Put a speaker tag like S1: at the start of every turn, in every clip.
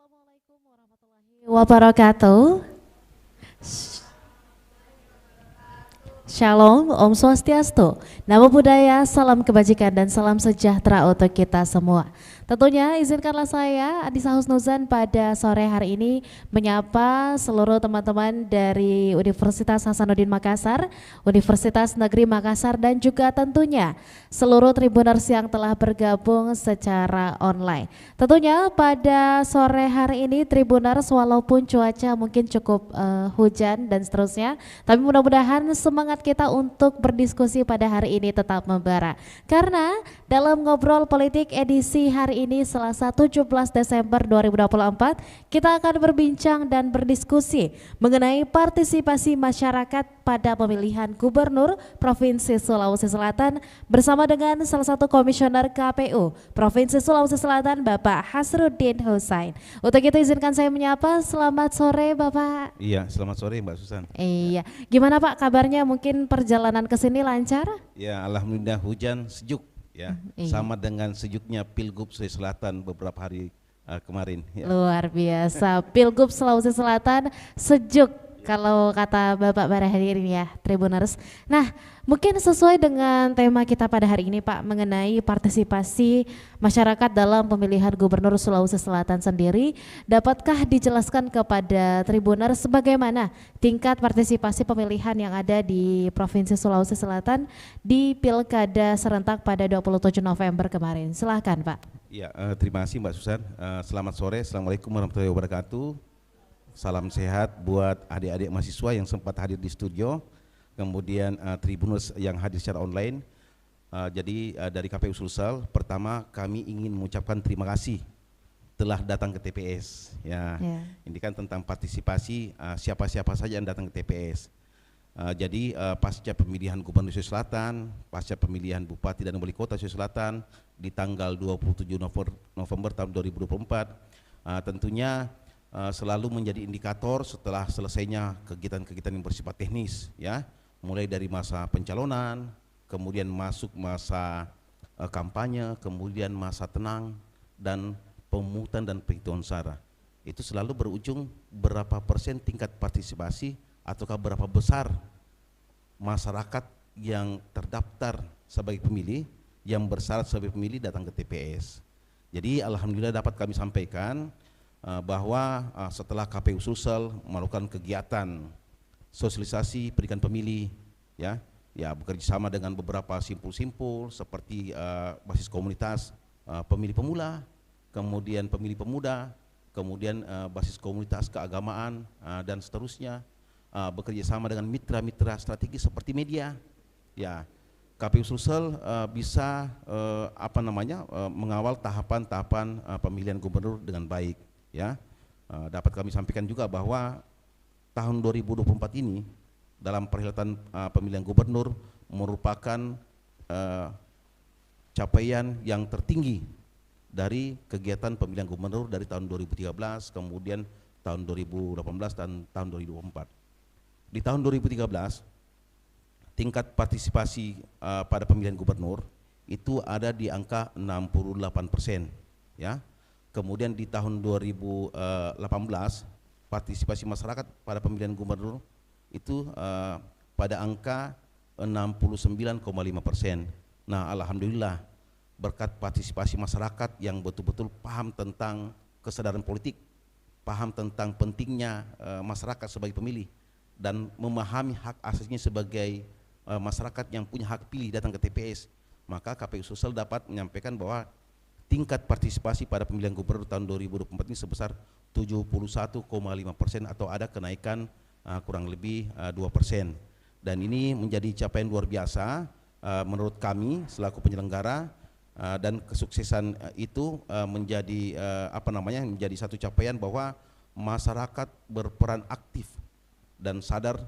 S1: Assalamualaikum warahmatullahi wabarakatuh. Shalom, Om Swastiastu, Namo Buddhaya, salam kebajikan dan salam sejahtera untuk kita semua. Tentunya izinkanlah saya Adisa Husnuzan pada sore hari ini menyapa seluruh teman-teman dari Universitas Hasanuddin Makassar, Universitas Negeri Makassar dan juga tentunya seluruh Tribuners yang telah bergabung secara online. Tentunya pada sore hari ini Tribuners walaupun cuaca mungkin cukup hujan dan seterusnya, tapi mudah-mudahan semangat kita untuk berdiskusi pada hari ini tetap membara. Karena dalam ngobrol politik edisi hari ini Selasa 17 Desember 2024, kita akan berbincang dan berdiskusi mengenai partisipasi masyarakat pada pemilihan gubernur Provinsi Sulawesi Selatan bersama dengan salah satu komisioner KPU Provinsi Sulawesi Selatan Bapak Hasruddin Hussein. Untuk itu izinkan saya menyapa, selamat sore Bapak.
S2: Iya, selamat sore Mbak Susan.
S1: Iya, gimana Pak kabarnya, mungkin perjalanan ke sini lancar?
S2: Ya, alhamdulillah hujan sejuk ya,
S1: Iya.
S2: sama dengan sejuknya Pilgub Sulawesi Selatan beberapa hari kemarin. Ya.
S1: Luar biasa, Pilgub Sulawesi Selatan sejuk kalau kata Bapak pada hari ini ya, Tribuners. Nah, mungkin sesuai dengan tema kita pada hari ini Pak, mengenai partisipasi masyarakat dalam pemilihan Gubernur Sulawesi Selatan sendiri, dapatkah dijelaskan kepada Tribuners bagaimana tingkat partisipasi pemilihan yang ada di Provinsi Sulawesi Selatan di Pilkada serentak pada 27 November kemarin? Silahkan Pak.
S2: Ya, terima kasih Mbak Susan. Selamat sore, Assalamualaikum warahmatullahi wabarakatuh. Salam sehat buat adik-adik mahasiswa yang sempat hadir di studio, kemudian Tribuners yang hadir secara online. Jadi dari KPU Sulsel, pertama kami ingin mengucapkan terima kasih telah datang ke TPS. Ya, ini kan tentang partisipasi siapa-siapa saja yang datang ke TPS. Jadi pasca pemilihan Gubernur Sulawesi Selatan, pasca pemilihan Bupati dan Wali Kota Sulawesi Selatan di tanggal 27 November tahun 2024, tentunya selalu menjadi indikator setelah selesainya kegiatan-kegiatan yang bersifat teknis, ya, mulai dari masa pencalonan, kemudian masuk masa kampanye, kemudian masa tenang dan pemungutan dan penghitungan suara. Itu selalu berujung berapa persen tingkat partisipasi ataukah berapa besar masyarakat yang terdaftar sebagai pemilih, yang bersyarat sebagai pemilih datang ke TPS. Jadi alhamdulillah dapat kami sampaikan bahwa setelah KPU Sulsel melakukan kegiatan sosialisasi pendidikan pemilih, ya bekerja sama dengan beberapa simpul-simpul seperti basis komunitas pemilih pemula, kemudian pemilih pemuda, kemudian basis komunitas keagamaan dan seterusnya, bekerja sama dengan mitra-mitra strategis seperti media, ya. KPU Sulsel bisa mengawal tahapan-tahapan pemilihan gubernur dengan baik. Ya, dapat kami sampaikan juga bahwa tahun 2024 ini dalam perhelatan pemilihan gubernur merupakan capaian yang tertinggi dari kegiatan pemilihan gubernur dari tahun 2013, kemudian tahun 2018 dan tahun 2024. Di tahun 2013 tingkat partisipasi pada pemilihan gubernur itu ada di angka 68%, ya. Kemudian di tahun 2018 partisipasi masyarakat pada pemilihan gubernur itu pada angka 69,5%. Nah, alhamdulillah berkat partisipasi masyarakat yang betul-betul paham tentang kesadaran politik, paham tentang pentingnya masyarakat sebagai pemilih dan memahami hak asasinya sebagai masyarakat yang punya hak pilih datang ke TPS, maka KPU Sulsel dapat menyampaikan bahwa tingkat partisipasi pada pemilihan gubernur tahun 2024 ini sebesar 71,5% atau ada kenaikan kurang lebih 2%. Dan ini menjadi capaian luar biasa menurut kami selaku penyelenggara, dan kesuksesan itu menjadi menjadi satu capaian bahwa masyarakat berperan aktif dan sadar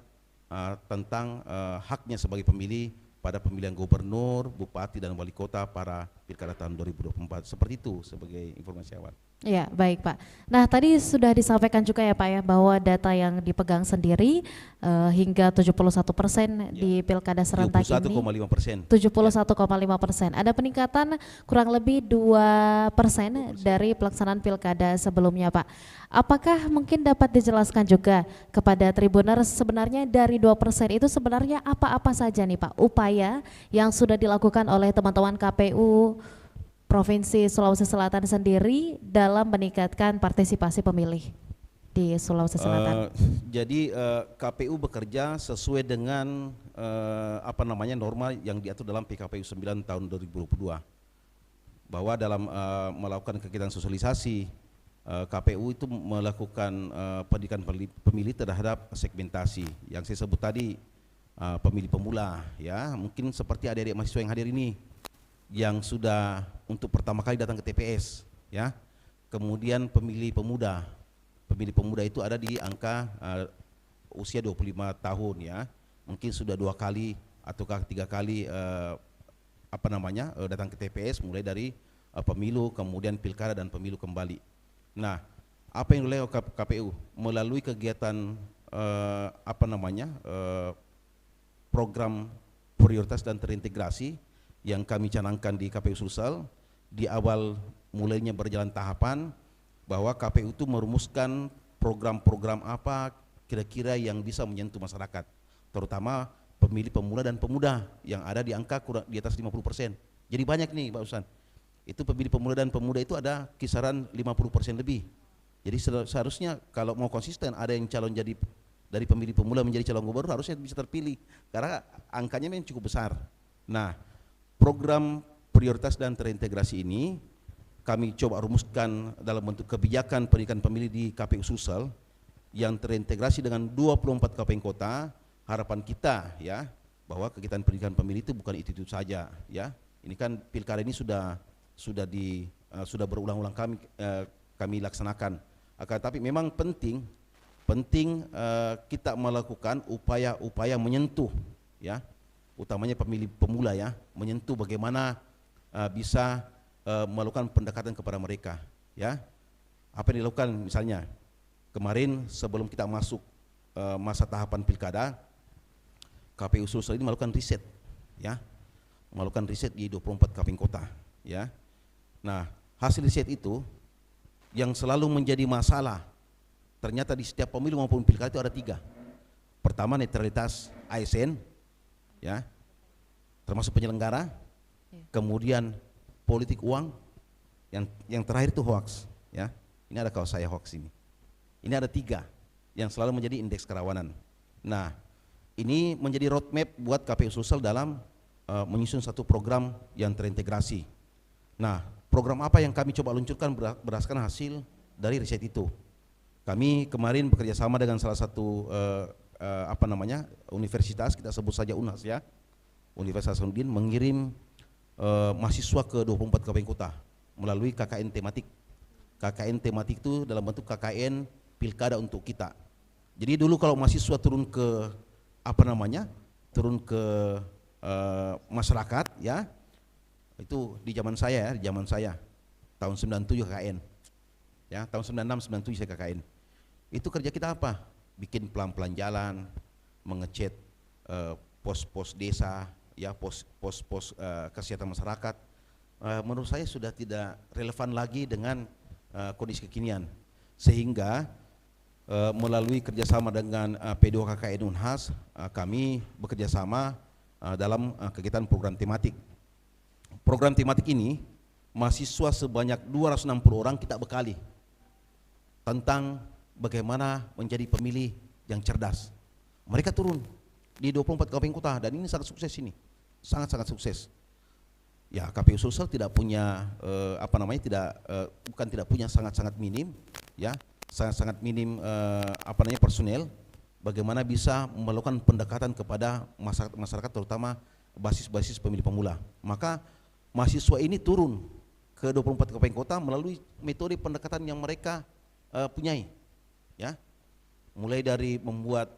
S2: tentang haknya sebagai pemilih pada pemilihan gubernur, bupati dan wali kota para pilkada tahun 2024. Seperti itu sebagai informasi awal.
S1: Ya, baik Pak. Nah, tadi sudah disampaikan juga ya Pak ya bahwa data yang dipegang sendiri hingga 71%
S2: Ya,
S1: di pilkada serentak ini
S2: 71,5%. Ya.
S1: 71,5%. Ada peningkatan kurang lebih 2% dari pelaksanaan pilkada sebelumnya Pak. Apakah mungkin dapat dijelaskan juga kepada Tribuners sebenarnya dari 2% itu sebenarnya apa-apa saja nih Pak upaya yang sudah dilakukan oleh teman-teman KPU Provinsi Sulawesi Selatan sendiri dalam meningkatkan partisipasi pemilih di Sulawesi Selatan?
S2: Jadi KPU bekerja sesuai dengan apa namanya norma yang diatur dalam PKPU 9 tahun 2022, bahwa dalam melakukan kegiatan sosialisasi KPU itu melakukan pendidikan pemilih terhadap segmentasi yang saya sebut tadi, pemilih pemula, ya mungkin seperti adik-adik mahasiswa yang hadir ini yang sudah untuk pertama kali datang ke TPS, ya. Kemudian pemilih pemuda itu ada di angka usia 25 tahun, ya. Mungkin sudah 2 kali ataukah 3 kali datang ke TPS, mulai dari pemilu, kemudian pilkada dan pemilu kembali. Nah, apa yang dilakukan KPU melalui kegiatan program prioritas dan terintegrasi yang kami canangkan di KPU Sulsel. Di awal mulainya berjalan tahapan bahwa KPU itu merumuskan program-program apa kira-kira yang bisa menyentuh masyarakat, terutama pemilih pemula dan pemuda yang ada di angka kurang di atas 50%. Jadi banyak nih Pak Ustadz, itu pemilih pemula dan pemuda itu ada kisaran 50% lebih. Jadi seharusnya kalau mau konsisten ada yang calon jadi dari pemilih pemula menjadi calon gubernur harusnya bisa terpilih karena angkanya memang cukup besar. Nah, program prioritas dan terintegrasi ini kami coba rumuskan dalam bentuk kebijakan pendidikan pemilih di KPU Sulsel yang terintegrasi dengan 24 kabupaten kota. Harapan kita ya bahwa kegiatan pendidikan pemilih itu bukan itu saja, ya. Ini kan pilkada ini sudah berulang-ulang kami laksanakan. Tapi memang penting kita melakukan upaya-upaya menyentuh, ya, utamanya pemilih pemula, ya, menyentuh bagaimana bisa melakukan pendekatan kepada mereka, ya. Apa yang dilakukan misalnya kemarin sebelum kita masuk masa tahapan pilkada, KPU Sulsel ini melakukan riset, ya, melakukan riset di 24 kabupaten kota, ya. Nah, hasil riset itu yang selalu menjadi masalah ternyata di setiap pemilu maupun pilkada itu ada 3. Pertama, netralitas ASN, ya, termasuk penyelenggara. Kemudian politik uang, yang terakhir itu hoax, ya. Ini ada kaos saya hoax ini. Ini ada 3 yang selalu menjadi indeks kerawanan. Nah, ini menjadi roadmap buat KPU Sulsel dalam menyusun satu program yang terintegrasi. Nah, program apa yang kami coba luncurkan berdasarkan hasil dari riset itu. Kami kemarin bekerja sama dengan salah satu universitas, kita sebut saja UNHAS, ya, Universitas Hasanuddin, mengirim mahasiswa ke 24 kabupaten kota melalui KKN tematik. KKN tematik itu dalam bentuk KKN pilkada untuk kita. Jadi dulu kalau mahasiswa turun ke masyarakat, ya, itu di zaman saya tahun 97 KKN, ya, tahun 96 97 saya KKN. Itu kerja kita apa? Bikin pelan-pelan jalan, mengecat pos-pos desa, ya, pos kesehatan masyarakat. Menurut saya sudah tidak relevan lagi dengan kondisi kekinian, sehingga melalui kerjasama dengan P2KKN Unhas, kami bekerjasama dalam kegiatan program tematik. Program tematik ini mahasiswa sebanyak 260 orang kita bekali tentang bagaimana menjadi pemilih yang cerdas. Mereka turun di 24 kabupaten kota dan ini sangat sukses ini, sangat sukses. Ya, KPU Sulsel tidak punya tidak punya sangat minim, ya, sangat minim personel. Bagaimana bisa melakukan pendekatan kepada masyarakat terutama basis pemilih pemula. Maka mahasiswa ini turun ke 24 kabupaten kota melalui metode pendekatan yang mereka punyai, ya. Mulai dari membuat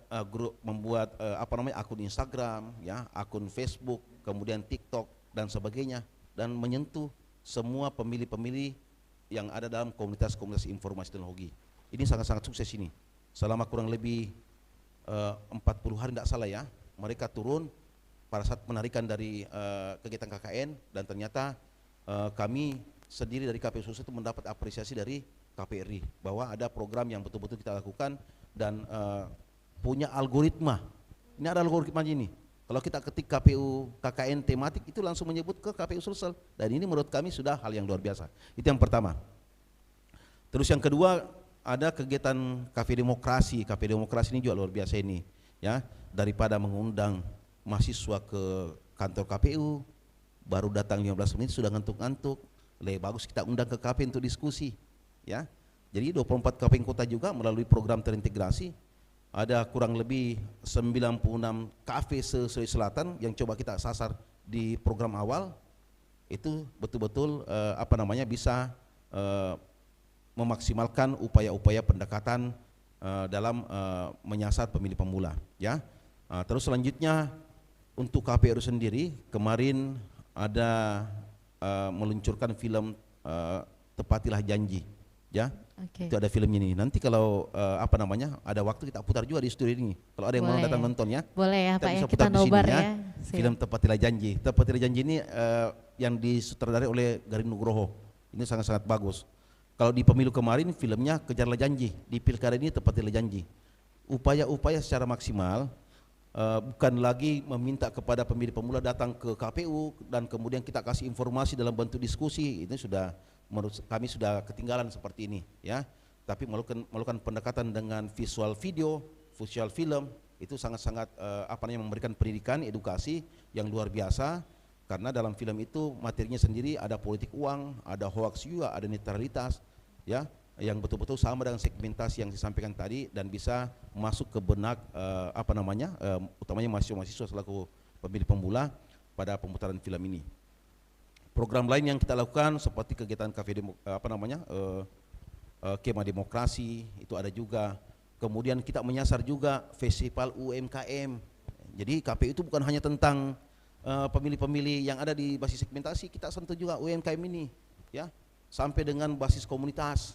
S2: akun Instagram, ya, akun Facebook, kemudian TikTok dan sebagainya, dan menyentuh semua pemilih-pemilih yang ada dalam komunitas-komunitas informasi teknologi. Ini sangat-sangat sukses ini. Selama kurang lebih 40 hari tidak salah ya, mereka turun pada saat penarikan dari kegiatan KKN, dan ternyata kami sendiri dari KPU Sulsel itu mendapat apresiasi dari KPRI bahwa ada program yang betul-betul kita lakukan dan punya algoritma. Ini ada algoritma ini. Kalau kita ketik KPU KKN tematik itu langsung menyebut ke KPU Sulsel, dan ini menurut kami sudah hal yang luar biasa. Itu yang pertama. Terus yang kedua, ada kegiatan Kafe Demokrasi. Kafe Demokrasi ini juga luar biasa ini, ya. Daripada mengundang mahasiswa ke kantor KPU, baru datang 15 menit sudah ngantuk-ngantuk. Lebih bagus kita undang ke KP untuk diskusi, ya. Jadi 24 KP kota juga melalui program terintegrasi. Ada kurang lebih 96 kafe se-Sulawesi Selatan yang coba kita sasar di program awal. Itu betul-betul bisa memaksimalkan upaya-upaya pendekatan dalam menyasar pemilih pemula, ya. Terus selanjutnya untuk KPRU sendiri kemarin ada meluncurkan film Tepatilah Janji, ya. Itu ada filmnya ini. Nanti kalau ada waktu kita putar juga di studio ini. Kalau ada yang mau datang nonton ya.
S1: Boleh ya
S2: kita
S1: Pak
S2: bisa
S1: ya, kita
S2: putar di sini
S1: nobar
S2: ya.
S1: ya.
S2: Film Tepatilah Janji. Tepatilah Janji ini yang disutradarai oleh Garin Nugroho. Ini sangat-sangat bagus. Kalau di pemilu kemarin filmnya Kejarlah Janji, di pilkada ini Tepatilah Janji. Upaya-upaya secara maksimal, bukan lagi meminta kepada pemilih pemula datang ke KPU dan kemudian kita kasih informasi dalam bentuk diskusi. Ini sudah menurut kami sudah ketinggalan seperti ini, ya. Tapi melakukan pendekatan dengan visual video, visual film, itu sangat-sangat memberikan pendidikan, edukasi yang luar biasa. Karena dalam film itu materinya sendiri ada politik uang, ada hoax juga, ada netralitas, ya, yang betul-betul sama dengan segmentasi yang disampaikan tadi dan bisa masuk ke benak utamanya mahasiswa-mahasiswa selaku pemilih pemula pada pemutaran film ini. Program lain yang kita lakukan seperti kegiatan Kemah Demokrasi itu ada juga. Kemudian kita menyasar juga festival UMKM. Jadi KPU itu bukan hanya tentang pemilih-pemilih yang ada di basis segmentasi, kita sentuh juga UMKM ini, ya, sampai dengan basis komunitas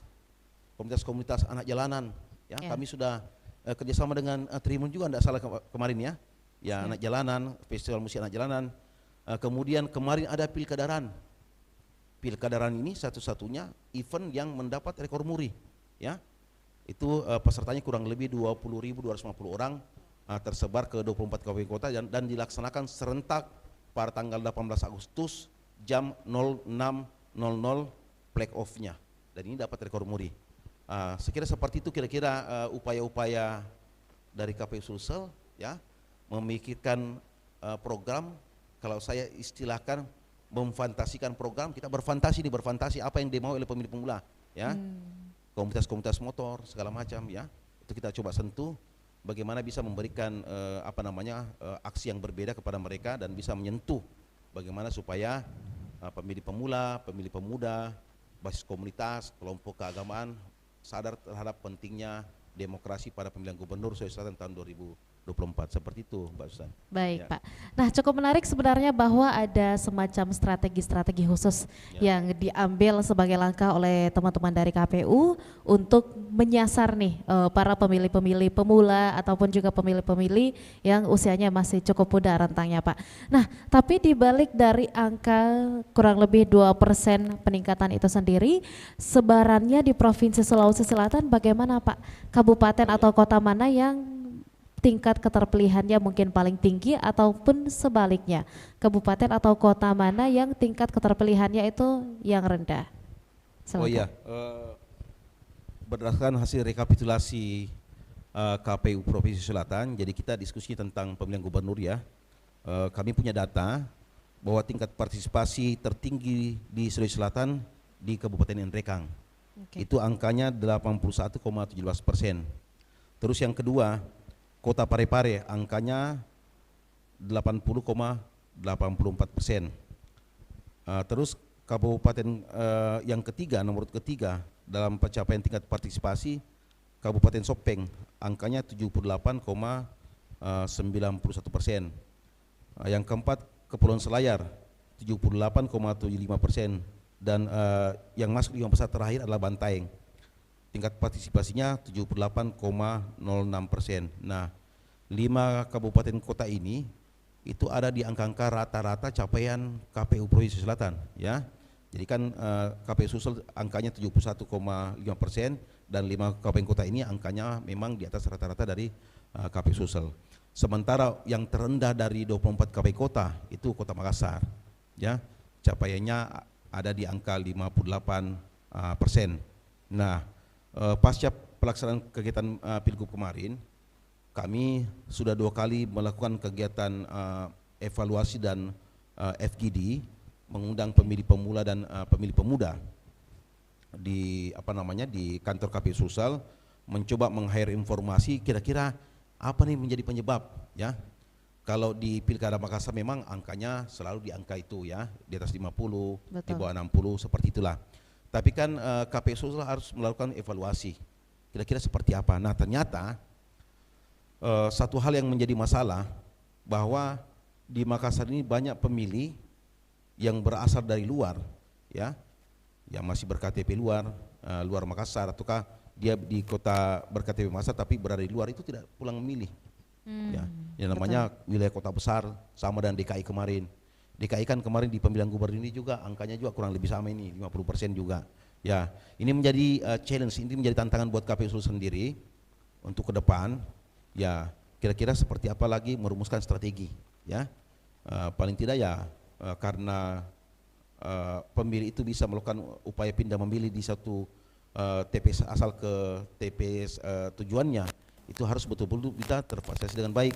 S2: anak jalanan, ya. Kami sudah kerjasama dengan Tribun juga, tidak salah kemarin ya, anak jalanan, festival musik anak jalanan. Kemudian kemarin ada Pilkadaran ini satu-satunya event yang mendapat rekor muri, ya. Itu pesertanya kurang lebih 20.250 orang, tersebar ke 24 kabupaten kota dan dilaksanakan serentak pada tanggal 18 Agustus jam 06.00 play off-nya, dan ini dapat rekor muri. Sekira seperti itu kira-kira upaya-upaya dari KPU Sulsel, ya, memikirkan program. Kalau saya istilahkan memfantasikan program, kita berfantasi apa yang dimau oleh pemilih pemula, ya. Komunitas-komunitas motor segala macam, ya. Itu kita coba sentuh bagaimana bisa memberikan aksi yang berbeda kepada mereka dan bisa menyentuh bagaimana supaya pemilih pemula, pemilih pemuda, basis komunitas, kelompok keagamaan sadar terhadap pentingnya demokrasi pada pemilihan gubernur Sulawesi Selatan tahun 2024. Seperti itu, Mbak Susan.
S1: Baik,
S2: Ya.
S1: Pak. Nah, cukup menarik sebenarnya bahwa ada semacam strategi-strategi khusus yang diambil sebagai langkah oleh teman-teman dari KPU untuk menyasar nih para pemilih-pemilih pemula ataupun juga pemilih-pemilih yang usianya masih cukup muda rentangnya, Pak. Nah, tapi dibalik dari angka kurang lebih 2% peningkatan itu sendiri, sebarannya di Provinsi Sulawesi Selatan bagaimana, Pak? Kabupaten atau kota mana yang tingkat keterpilihannya mungkin paling tinggi ataupun sebaliknya, kabupaten atau kota mana yang tingkat keterpilihannya itu yang rendah? Silakan.
S2: Oh iya, berdasarkan hasil rekapitulasi KPU Provinsi Selatan, jadi kita diskusi tentang pemilihan gubernur, ya. Kami punya data bahwa tingkat partisipasi tertinggi di Sulawesi Selatan di Kabupaten Nrekang. Itu angkanya 81,17%. Terus yang kedua, Kota Parepare angkanya 80,84%. Terus kabupaten yang ketiga, nomor ketiga dalam pencapaian tingkat partisipasi, Kabupaten Sopeng angkanya 78,91%. Yang keempat Kepulauan Selayar 78,75%. dan yang masuk di 5 besar terakhir adalah Bantaeng. Tingkat partisipasinya 78,06%. Nah, 5 kabupaten kota ini itu ada di angka-angka rata-rata capaian KPU Provinsi Selatan, ya. Jadi kan KPU Sulsel angkanya 71,5% dan 5 kabupaten kota ini angkanya memang di atas rata-rata dari KPU Sulsel. Sementara yang terendah dari 24 KPU kota itu Kota Makassar, ya. Capaiannya ada di angka 58%. Nah, pasca pelaksanaan kegiatan Pilgub kemarin, kami sudah 2 kali melakukan kegiatan evaluasi dan FGD, mengundang pemilih pemula dan pemilih pemuda di di kantor KPU Sulsel, mencoba meng-hire informasi kira-kira apa nih menjadi penyebab, ya. Kalau di Pilkada Makassar memang angkanya selalu di angka itu, ya, di atas 50, di bawah 60 seperti itulah. Tapi kan KPU Sulsel harus melakukan evaluasi kira-kira seperti apa. Nah, ternyata satu hal yang menjadi masalah bahwa di Makassar ini banyak pemilih yang berasal dari luar, ya, yang masih ber-KTP luar Makassar, ataukah dia di kota ber-KTP Makassar tapi berada di luar, itu tidak pulang memilih. Ya, yang namanya wilayah kota besar sama dengan DKI kemarin. DKI kan kemarin di pemilihan gubernur ini juga angkanya juga kurang lebih sama ini, 50% juga. Ya, ini menjadi challenge, ini menjadi tantangan buat KPU Sulsel sendiri untuk ke depan. Ya, kira-kira seperti apa lagi merumuskan strategi, ya. Paling tidak ya karena pemilih itu bisa melakukan upaya pindah memilih di satu TPS asal ke TPS tujuannya, itu harus betul-betul bisa terfasilitasi dengan baik,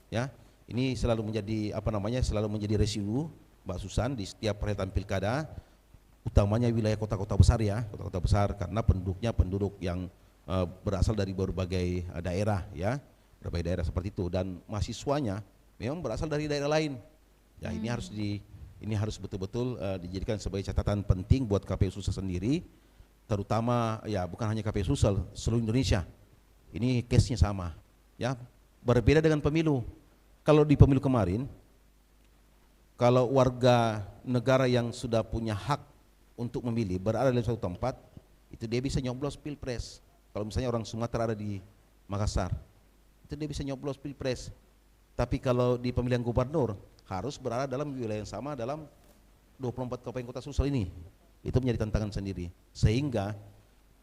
S2: ya. Ini selalu menjadi selalu menjadi residu Mbak Susan di setiap perhelatan pilkada, utamanya wilayah kota-kota besar, ya, kota-kota besar, karena penduduknya penduduk yang berasal dari berbagai daerah, ya, berbagai daerah seperti itu, dan mahasiswanya memang berasal dari daerah lain. Ya, ini harus betul-betul dijadikan sebagai catatan penting buat KPU Sulsel sendiri, terutama ya bukan hanya KPU Sulsel, seluruh Indonesia. Ini case-nya sama, ya. Berbeda dengan pemilu. Kalau di pemilu kemarin, kalau warga negara yang sudah punya hak untuk memilih berada di suatu tempat, itu dia bisa nyoblos pilpres. Kalau misalnya orang Sumatera ada di Makassar, itu dia bisa nyoblos pilpres. Tapi kalau di pemilihan gubernur harus berada dalam wilayah yang sama dalam 24 kabupaten kota Sulsel ini. Itu menjadi tantangan sendiri. Sehingga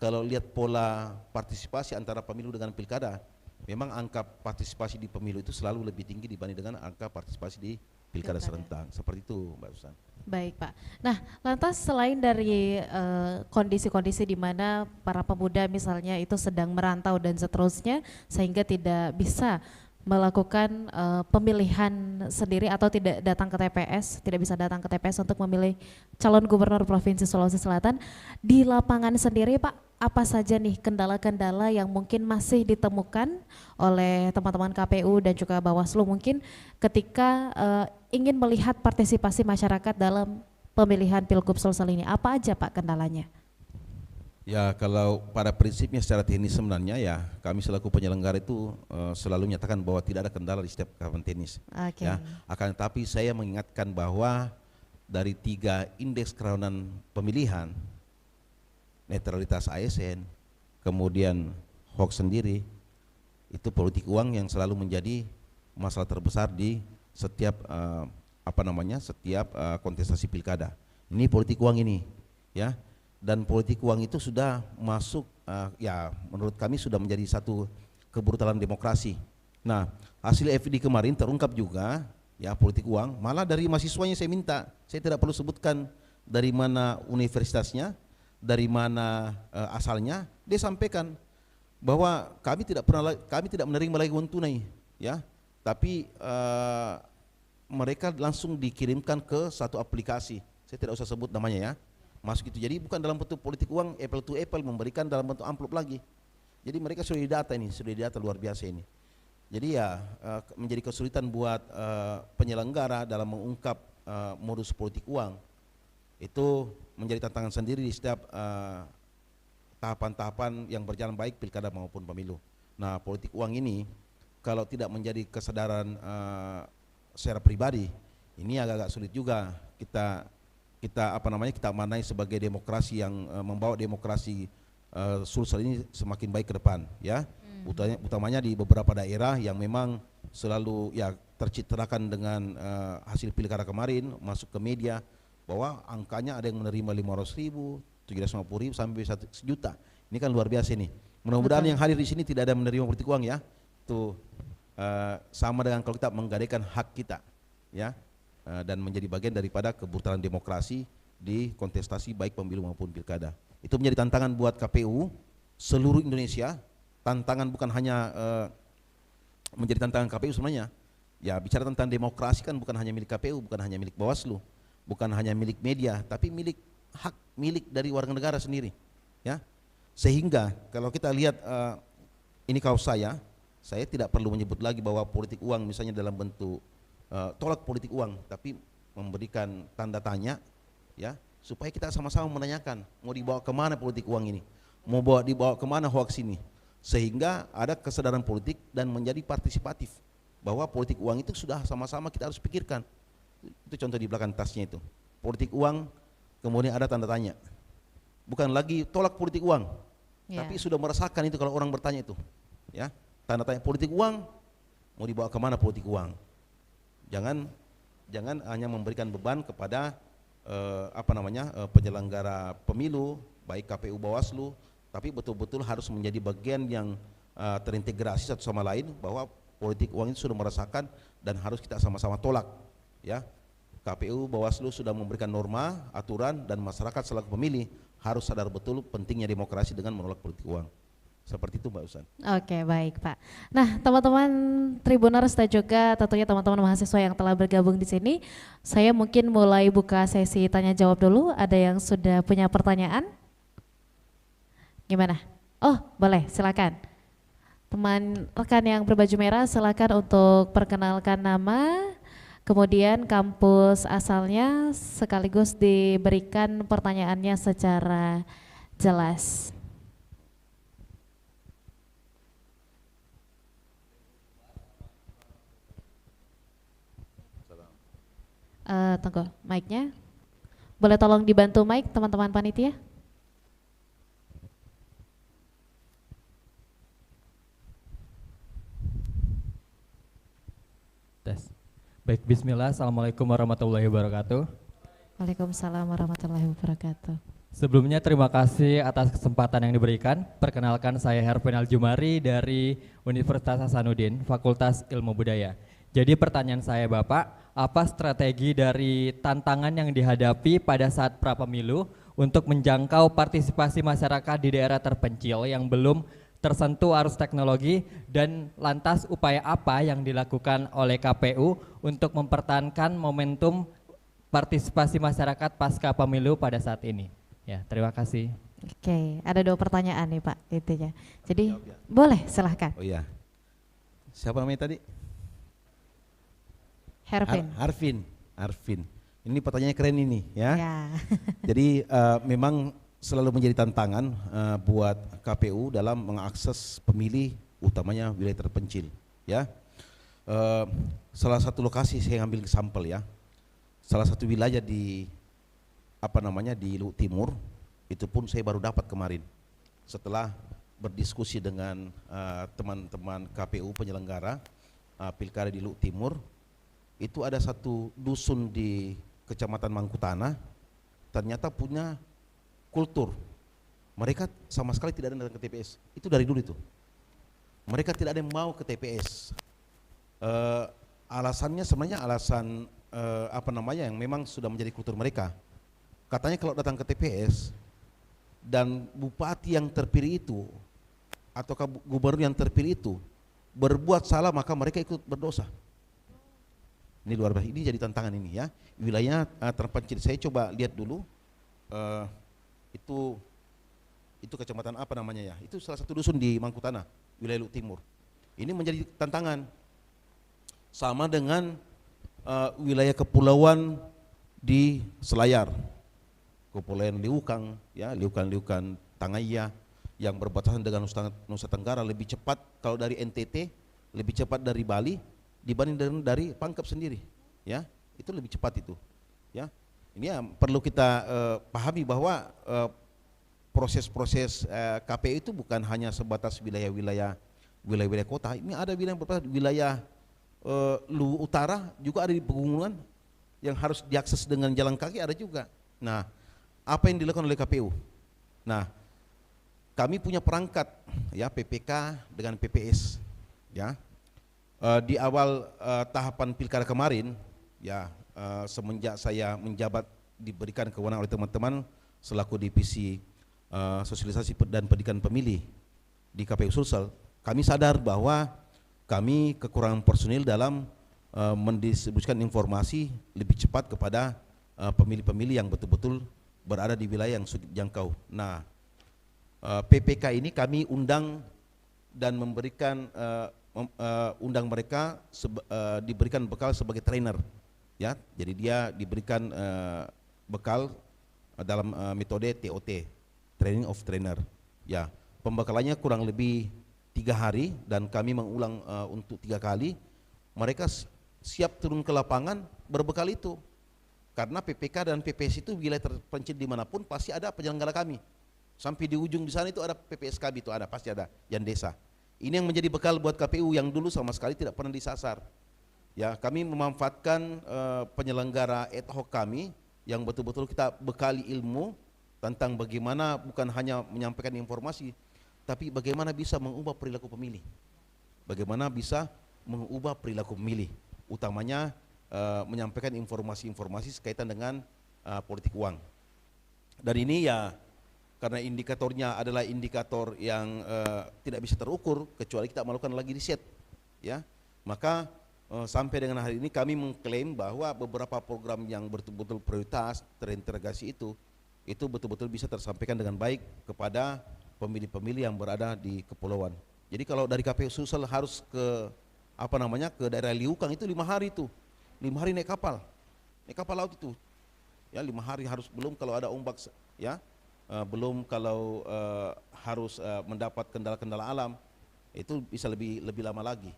S2: kalau lihat pola partisipasi antara pemilu dengan pilkada, memang angka partisipasi di pemilu itu selalu lebih tinggi dibanding dengan angka partisipasi di pilkada serentak. Seperti itu, Mbak Susan.
S1: Baik, Pak. Nah, lantas selain dari kondisi-kondisi di mana para pemuda misalnya itu sedang merantau dan seterusnya, sehingga tidak bisa melakukan pemilihan sendiri atau tidak datang ke TPS, tidak bisa datang ke TPS untuk memilih calon gubernur Provinsi Sulawesi Selatan, di lapangan sendiri, Pak, apa saja nih kendala-kendala yang mungkin masih ditemukan oleh teman-teman KPU dan juga Bawaslu mungkin ketika ingin melihat partisipasi masyarakat dalam pemilihan Pilgub Sulsel ini, apa aja, Pak, kendalanya?
S2: Ya, kalau pada prinsipnya secara teknis sebenarnya ya kami selaku penyelenggara itu selalu menyatakan bahwa tidak ada kendala di setiap kawasan teknis.
S1: Okay.
S2: Ya, akan tetapi saya mengingatkan bahwa dari 3 indeks kerawanan pemilihan, netralitas ASN, kemudian hoax sendiri, itu politik uang yang selalu menjadi masalah terbesar di setiap setiap kontestasi pilkada. Ini politik uang ini, ya. Dan politik uang itu sudah masuk, ya menurut kami sudah menjadi satu kebrutalan demokrasi. Nah, hasil FD kemarin terungkap juga, ya, politik uang, malah dari mahasiswanya saya tidak perlu sebutkan dari mana universitasnya, dari mana asalnya, dia sampaikan bahwa kami tidak menerima lagi uang tunai, ya, tapi mereka langsung dikirimkan ke satu aplikasi, saya tidak usah sebut namanya, ya. Masuk itu, jadi bukan dalam bentuk politik uang apple to apple, memberikan dalam bentuk amplop lagi. Jadi mereka sudah didata luar biasa ini. Jadi ya menjadi kesulitan buat penyelenggara dalam mengungkap modus politik uang. Itu menjadi tantangan sendiri di setiap tahapan-tahapan yang berjalan baik pilkada maupun pemilu. Nah, politik uang ini kalau tidak menjadi kesadaran secara pribadi, ini agak-agak sulit juga kita kita kita manai sebagai demokrasi yang membawa demokrasi Sulsel ini semakin baik ke depan, ya. Utamanya di beberapa daerah yang memang selalu ya tercitrakan dengan hasil pilkada kemarin, masuk ke media bahwa angkanya ada yang menerima 500.000, 750.000 sampai 1 juta. Ini kan luar biasa nih. Mudah-mudahan yang hadir di sini tidak ada menerima politik uang, ya. Itu sama dengan kalau kita menggadaikan hak kita, ya, dan menjadi bagian daripada kebrutalan demokrasi di kontestasi baik pemilu maupun pilkada. Itu menjadi tantangan buat KPU seluruh Indonesia. Tantangan bukan hanya menjadi tantangan KPU sebenarnya. Ya, bicara tentang demokrasi kan bukan hanya milik KPU, bukan hanya milik Bawaslu, bukan hanya milik media, tapi milik dari warga negara sendiri, ya. Sehingga kalau kita lihat ini kaos saya tidak perlu menyebut lagi bahwa politik uang misalnya dalam bentuk tolak politik uang, tapi memberikan tanda tanya, ya, supaya kita sama-sama menanyakan mau dibawa kemana politik uang ini, dibawa kemana hoax ini, sehingga ada kesadaran politik dan menjadi partisipatif bahwa politik uang itu sudah sama-sama kita harus pikirkan. Itu contoh di belakang tasnya itu, politik uang, kemudian ada tanda tanya, bukan lagi tolak politik uang, tapi sudah merasakan itu kalau orang bertanya itu, ya, tanda tanya politik uang, mau dibawa kemana politik uang. Jangan hanya memberikan beban kepada penyelenggara pemilu baik KPU Bawaslu, tapi betul-betul harus menjadi bagian yang terintegrasi satu sama lain bahwa politik uang itu sudah merasakan dan harus kita sama-sama tolak, ya. KPU Bawaslu sudah memberikan norma, aturan, dan masyarakat selaku pemilih harus sadar betul pentingnya demokrasi dengan menolak politik uang. Seperti itu, Mbak Usan.
S1: Oke, baik Pak. Nah, teman-teman Tribuners dan juga tentunya teman-teman mahasiswa yang telah bergabung di sini, saya mungkin mulai buka sesi tanya jawab dulu. Ada yang sudah punya pertanyaan? Gimana? Oh, boleh, silakan. Teman rekan yang berbaju merah, silakan untuk perkenalkan nama, kemudian kampus asalnya, sekaligus diberikan pertanyaannya secara jelas. Tunggu, mic-nya. Boleh tolong dibantu mic teman-teman panitia?
S3: Tes. Baik, bismillah. Assalamualaikum warahmatullahi wabarakatuh.
S1: Waalaikumsalam warahmatullahi wabarakatuh.
S3: Sebelumnya terima kasih atas kesempatan yang diberikan. Perkenalkan, saya Hervin Aljumari dari Universitas Hasanuddin, Fakultas Ilmu Budaya. Jadi pertanyaan saya Bapak, apa strategi dari tantangan yang dihadapi pada saat pra-pemilu untuk menjangkau partisipasi masyarakat di daerah terpencil yang belum tersentuh arus teknologi, dan lantas upaya apa yang dilakukan oleh KPU untuk mempertahankan momentum partisipasi masyarakat pasca pemilu pada saat ini? Ya, terima kasih.
S1: Oke, ada 2 pertanyaan nih Pak, intinya. Jadi boleh, silahkan.
S2: Oh iya, siapa namanya tadi?
S1: Hervin.
S2: Arvin. Ini pertanyaannya keren ini, ya.
S1: Ya.
S2: Jadi memang selalu menjadi tantangan buat KPU dalam mengakses pemilih, utamanya wilayah terpencil, ya. Salah satu lokasi saya ambil sampel, ya. Salah satu wilayah di di Luhut Timur, itu pun saya baru dapat kemarin setelah berdiskusi dengan teman-teman KPU penyelenggara pilkada di Luhut Timur. Itu ada satu dusun di Kecamatan Mangkutana, ternyata punya kultur. Mereka sama sekali tidak ada datang ke TPS. Itu dari dulu itu. Mereka tidak ada yang mau ke TPS. Alasannya sebenarnya alasan yang memang sudah menjadi kultur mereka. Katanya kalau datang ke TPS dan bupati yang terpilih itu atau gubernur yang terpilih itu berbuat salah, maka mereka ikut berdosa. Ini luar biasa, ini jadi tantangan ini, ya. Wilayah terpencil, saya coba lihat dulu itu kecamatan ya. Itu salah satu dusun di Mangkutana, wilayah Luhut Timur. Ini menjadi tantangan. Sama dengan wilayah kepulauan di Selayar, Kepulauan Liukang, ya, Liukang Tangaya yang berbatasan dengan Nusa Tenggara, lebih cepat kalau dari NTT, lebih cepat dari Bali dibanding dari Pangkep sendiri, ya. Itu lebih cepat itu, ya. Ini ya perlu kita pahami bahwa proses-proses KPU itu bukan hanya sebatas wilayah-wilayah kota. Ini ada wilayah Lu Utara juga ada di pegunungan yang harus diakses dengan jalan kaki ada juga. Nah, apa yang dilakukan oleh KPU? Nah, kami punya perangkat ya PPK dengan PPS ya. Di awal tahapan pilkada kemarin ya, semenjak saya menjabat diberikan kewenangan oleh teman-teman selaku divisi sosialisasi dan pendidikan pemilih di KPU Sulsel, kami sadar bahwa kami kekurangan personil dalam mendistribusikan informasi lebih cepat kepada pemilih-pemilih yang betul-betul berada di wilayah yang sulit jangkau. Nah, PPK ini kami undang dan memberikan undang mereka diberikan bekal sebagai trainer ya. Jadi dia diberikan bekal dalam metode TOT, training of trainer ya. Pembekalannya kurang lebih 3 hari dan kami mengulang untuk 3 kali. Mereka siap turun ke lapangan berbekal itu, karena PPK dan PPS itu wilayah terpencil dimanapun pasti ada penyelenggara kami. Sampai di ujung di sana itu ada PPSKB, itu ada, pasti ada yang desa. Ini yang menjadi bekal buat KPU yang dulu sama sekali tidak pernah disasar ya. Kami memanfaatkan penyelenggara ad hoc kami yang betul-betul kita bekali ilmu tentang bagaimana bukan hanya menyampaikan informasi, tapi bagaimana bisa mengubah perilaku pemilih, bagaimana bisa mengubah perilaku pemilih, utamanya menyampaikan informasi-informasi sekaitan dengan politik uang. Dan ini ya karena indikatornya adalah indikator yang tidak bisa terukur kecuali kita melakukan lagi riset ya, maka sampai dengan hari ini kami mengklaim bahwa beberapa program yang betul-betul prioritas terintegrasi itu betul-betul bisa tersampaikan dengan baik kepada pemilih-pemilih yang berada di kepulauan. Jadi kalau dari KPU Sulsel harus ke ke daerah Liukang itu 5 hari itu, 5 hari naik kapal laut itu, ya 5 hari harus, belum kalau ada ombak ya, belum kalau harus mendapat kendala-kendala alam, itu bisa lebih lama lagi.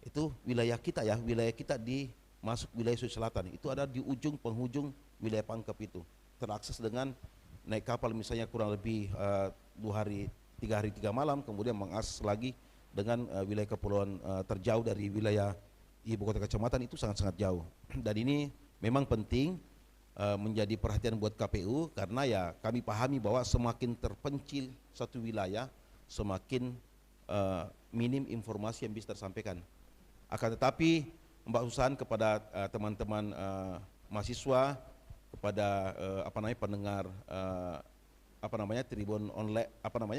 S2: Itu wilayah kita ya, wilayah kita di masuk wilayah Sulawesi Selatan itu ada di ujung penghujung wilayah Pangkep itu, terakses dengan naik kapal misalnya kurang lebih 2 hari 3 hari 3 malam, kemudian mengakses lagi dengan wilayah kepulauan terjauh dari wilayah ibu kota kecamatan, itu sangat-sangat jauh. Dan ini memang penting menjadi perhatian buat KPU, karena ya kami pahami bahwa semakin terpencil satu wilayah semakin minim informasi yang bisa tersampaikan. Akan tetapi Mbak Susan, kepada teman-teman mahasiswa, kepada pendengar Tribun online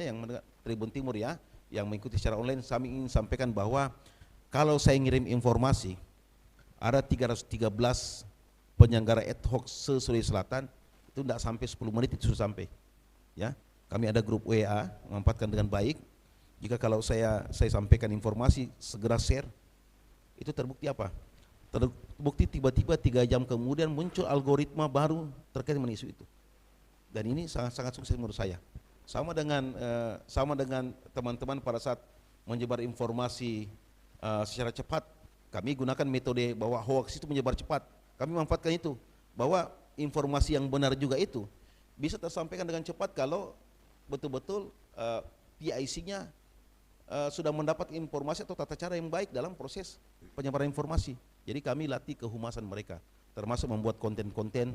S2: yang Tribun Timur ya, yang mengikuti secara online, kami ingin sampaikan bahwa kalau saya ngirim informasi ada 313 penyelenggara ad hoc se-Sulawesi Selatan, itu tidak sampai 10 menit itu sudah sampai ya. Kami ada grup WA, memanfaatkan dengan baik. Jika kalau saya sampaikan informasi segera share, itu terbukti apa? Terbukti tiba-tiba 3 jam kemudian muncul algoritma baru terkait dengan isu itu. Dan ini sangat sukses menurut saya. Sama dengan teman-teman pada saat menyebar informasi secara cepat, kami gunakan metode bahwa hoax itu menyebar cepat. Kami manfaatkan itu, bahwa informasi yang benar juga itu bisa tersampaikan dengan cepat kalau betul-betul PIC-nya sudah mendapat informasi atau tata cara yang baik dalam proses penyebaran informasi. Jadi kami latih kehumasan mereka, termasuk membuat konten-konten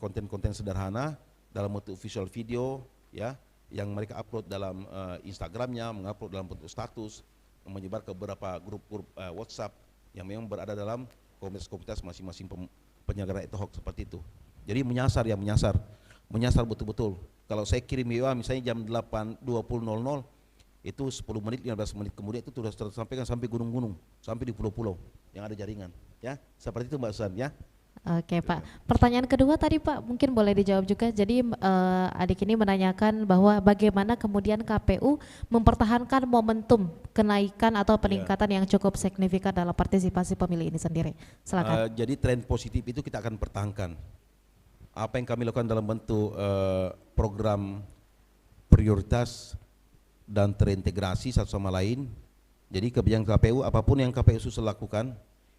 S2: konten-konten sederhana dalam bentuk visual video ya, yang mereka upload dalam Instagramnya, mengupload dalam bentuk status, menyebar ke beberapa grup-grup WhatsApp yang memang berada dalam komunitas-komunitas masing-masing penyelenggara ad hoc seperti itu. Jadi menyasar betul-betul. Kalau saya kirim WA misalnya jam 8.20.00, itu 10 menit 15 menit kemudian itu sudah tersampaikan sampai gunung-gunung, sampai di pulau-pulau yang ada jaringan ya. Seperti itu Mbak Susan ya.
S1: Oke Pak, pertanyaan kedua tadi Pak mungkin boleh dijawab juga. Jadi adik ini menanyakan bahwa bagaimana kemudian KPU mempertahankan momentum kenaikan atau peningkatan yang cukup signifikan dalam partisipasi pemilih ini sendiri. Silakan.
S2: Jadi tren positif itu kita akan pertahankan. Apa yang kami lakukan dalam bentuk program prioritas dan terintegrasi satu sama lain. Jadi kebijakan KPU, apapun yang KPU Sulsel lakukan,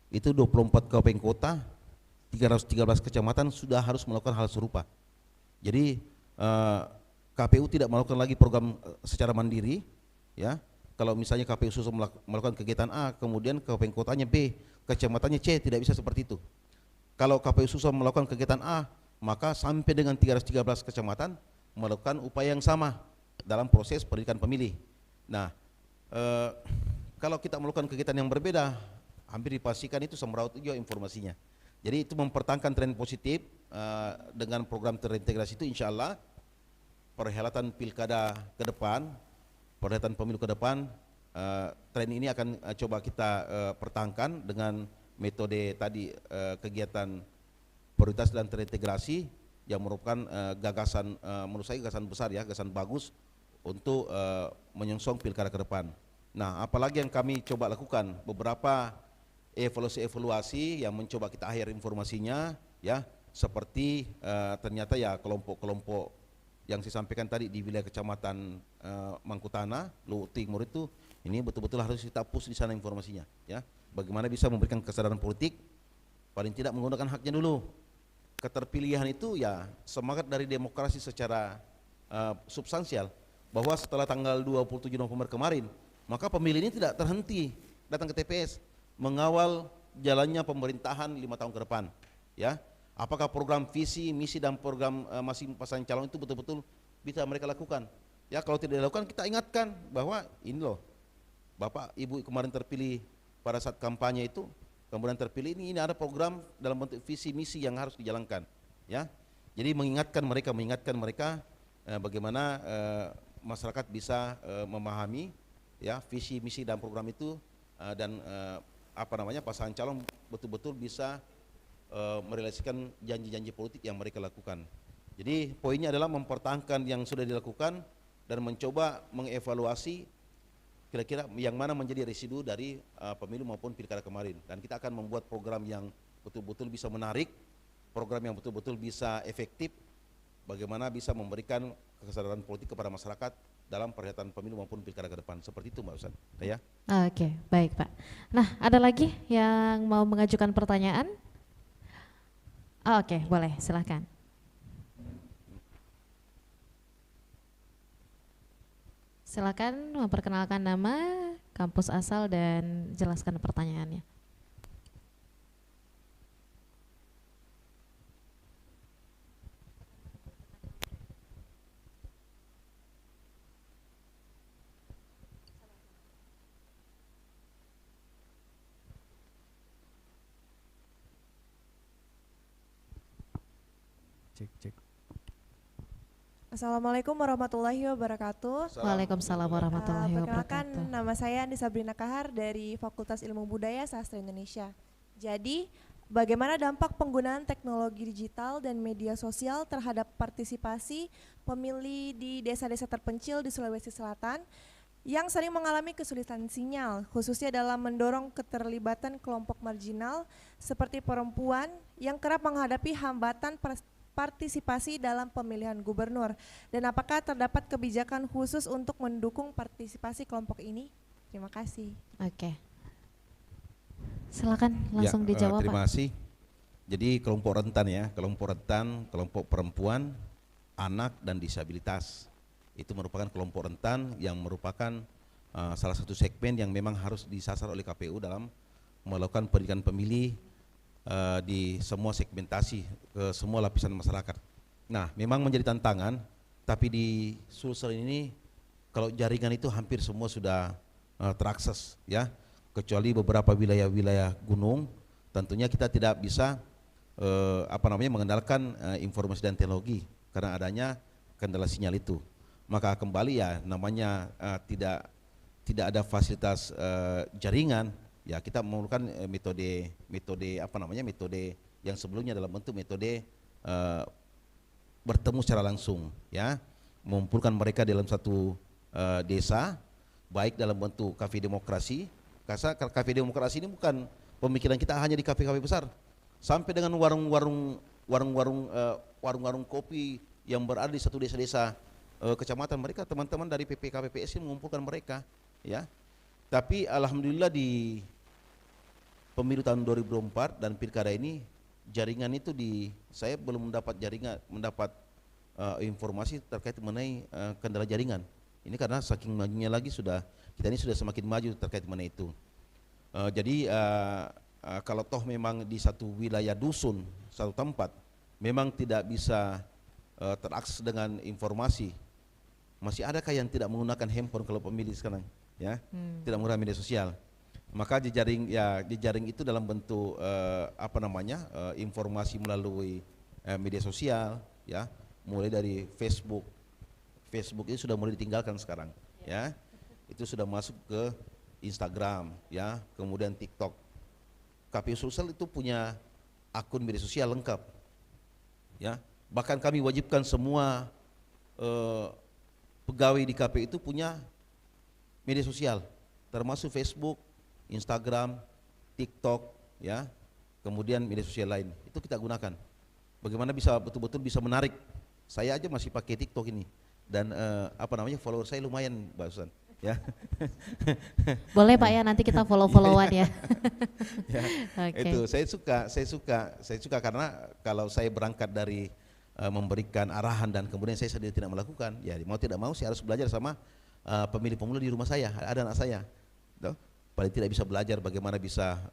S2: itu 24 kabupaten kota 313 kecamatan sudah harus melakukan hal serupa. Jadi KPU tidak melakukan lagi program secara mandiri, ya. Kalau misalnya KPU susah melakukan kegiatan A, kemudian kabupaten kotanya B, kecamatannya C, tidak bisa seperti itu. Kalau KPU susah melakukan kegiatan A, maka sampai dengan 313 kecamatan melakukan upaya yang sama dalam proses pendidikan pemilih. Nah, kalau kita melakukan kegiatan yang berbeda, hampir dipastikan itu semeraut juga informasinya. Jadi itu mempertahankan tren positif dengan program terintegrasi itu, insya Allah perhelatan pilkada ke depan, perhelatan pemilu ke depan, tren ini akan coba kita pertahankan dengan metode tadi, kegiatan prioritas dan terintegrasi yang merupakan gagasan, menurut saya gagasan besar ya, gagasan bagus untuk menyongsong pilkada ke depan. Nah, apalagi yang kami coba lakukan, beberapa evaluasi yang mencoba kita akhir informasinya, ya, seperti ternyata ya kelompok-kelompok yang saya sampaikan tadi di wilayah kecamatan Mangkutana, Luwu Timur itu, ini betul-betul harus kita push di sana informasinya, ya. Bagaimana bisa memberikan kesadaran politik, paling tidak menggunakan haknya dulu. Keterpilihan itu ya semangat dari demokrasi secara substansial, bahwa setelah tanggal 27 November kemarin, maka pemilih ini tidak terhenti datang ke TPS mengawal jalannya pemerintahan 5 tahun ke depan, ya. Apakah program visi, misi dan program masing pasangan calon itu betul-betul bisa mereka lakukan? Ya, kalau tidak dilakukan kita ingatkan bahwa ini loh, Bapak Ibu kemarin terpilih pada saat kampanye itu, kemudian terpilih ini ada program dalam bentuk visi misi yang harus dijalankan, ya. Jadi mengingatkan mereka bagaimana masyarakat bisa memahami ya visi misi dan program itu, dan pasangan calon betul-betul bisa merealisasikan janji-janji politik yang mereka lakukan. Jadi poinnya adalah mempertahankan yang sudah dilakukan dan mencoba mengevaluasi kira-kira yang mana menjadi residu dari pemilu maupun pilkada kemarin. Dan kita akan membuat program yang betul-betul bisa menarik, program yang betul-betul bisa efektif, bagaimana bisa memberikan kesadaran politik kepada masyarakat dalam perhelatan pemilu maupun pilkada ke depan. Seperti itu Mbak Usan. Ya.
S1: Oke, baik Pak. Nah, ada lagi yang mau mengajukan pertanyaan? Oke, boleh, silakan. Silakan memperkenalkan nama, kampus asal, dan jelaskan pertanyaannya.
S3: Cek.
S4: Assalamualaikum warahmatullahi wabarakatuh.
S1: Waalaikumsalam warahmatullahi
S4: Perkenalkan,
S1: wabarakatuh.
S4: nama saya Andi Sabrina Kahar dari Fakultas Ilmu Budaya Sastra Indonesia. Jadi, bagaimana dampak penggunaan teknologi digital dan media sosial terhadap partisipasi pemilih di desa-desa terpencil di Sulawesi Selatan yang sering mengalami kesulitan sinyal, khususnya dalam mendorong keterlibatan kelompok marginal seperti perempuan yang kerap menghadapi hambatan partisipasi dalam pemilihan gubernur, dan apakah terdapat kebijakan khusus untuk mendukung partisipasi kelompok ini? Terima kasih.
S1: Oke, silakan langsung dijawab
S2: Terima
S1: Pak.
S2: kasih. Jadi kelompok rentan ya, kelompok perempuan, anak dan disabilitas itu merupakan kelompok rentan yang merupakan salah satu segmen yang memang harus disasar oleh KPU dalam melakukan pendidikan pemilih di semua segmentasi ke semua lapisan masyarakat. Nah, memang menjadi tantangan, tapi di Sulsel ini kalau jaringan itu hampir semua sudah terakses ya, kecuali beberapa wilayah-wilayah gunung. Tentunya kita tidak bisa mengandalkan informasi dan teknologi karena adanya kendala sinyal itu. Maka kembali ya namanya tidak ada fasilitas jaringan. Ya, kita memerlukan metode yang sebelumnya dalam bentuk metode bertemu secara langsung, ya, mengumpulkan mereka dalam satu desa, baik dalam bentuk kafe demokrasi. Karena kafe demokrasi ini bukan pemikiran kita hanya di kafe-kafe besar, sampai dengan warung-warung kopi yang berada di satu desa-desa kecamatan mereka, teman-teman dari PPKPPS ini mengumpulkan mereka, ya. Tapi alhamdulillah di pemilu tahun 2024 dan pilkada ini jaringan itu saya belum mendapat informasi terkait mengenai kendala jaringan. Ini karena saking majunya lagi kita ini sudah semakin maju terkait mengenai itu. Jadi kalau toh memang di satu wilayah dusun, satu tempat, memang tidak bisa terakses dengan informasi, masih adakah yang tidak menggunakan handphone kalau pemilih sekarang, ya, tidak menggunakan media sosial? Maka jejaring itu dalam bentuk informasi melalui media sosial, ya, mulai dari Facebook itu sudah mulai ditinggalkan sekarang, ya, itu sudah masuk ke Instagram, ya, kemudian TikTok. KPU Sulsel itu punya akun media sosial lengkap, ya, bahkan kami wajibkan semua pegawai di KPU itu punya media sosial, termasuk Facebook, Instagram, TikTok, ya, kemudian media sosial lain itu kita gunakan. Bagaimana bisa betul-betul bisa menarik? Saya aja masih pakai TikTok ini dan follower saya lumayan, Mbak Susan, ya.
S1: Boleh Pak ya, nanti kita follow-followan ya.
S2: Ya,
S1: Oke.
S2: itu saya suka karena kalau saya berangkat dari memberikan arahan dan kemudian saya sendiri tidak melakukan, ya mau tidak mau saya harus belajar sama pemilih-pemilih di rumah saya, ada anak saya, tuh, paling tidak bisa belajar bagaimana bisa